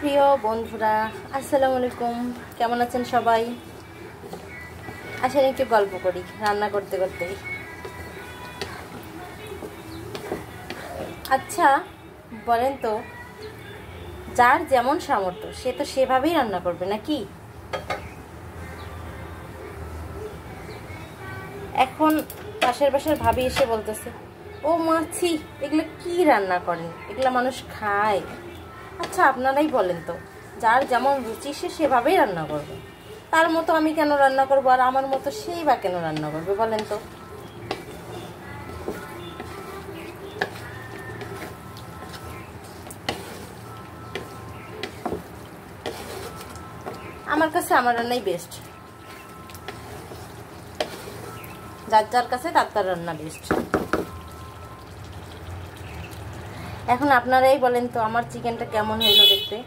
প্রিয় বন্ধুরা, আসসালামু আলাইকুম। কেমন আছেন সবাই? আসেন একটু গল্প করি রান্না করতে করতে। আচ্ছা বলেন তো, যার যেমন সামর্থ্য সে তো সেভাবেই রান্না করবে নাকি? এখন পাশের পাশের ভাবি এসে বলতেছে, ও মাছি, এগুলো কি রান্না করেন, এগুলো মানুষ খায়। আচ্ছা আপনারাই বলেন তো, যার যেমন রুচি সে সেভাবেই রান্না করবে। তার মতো আমি কেন রান্না করবো, আর আমার মতো সেই বা কেন রান্না করবে বলেন তো? আমার কাছে আমার রান্নাই বেস্ট, যার যার কাছে তার রান্না বেস্ট। এখন আপনারাই বলেন তো, আমার চিকেনটা কেমন হলো দেখতে?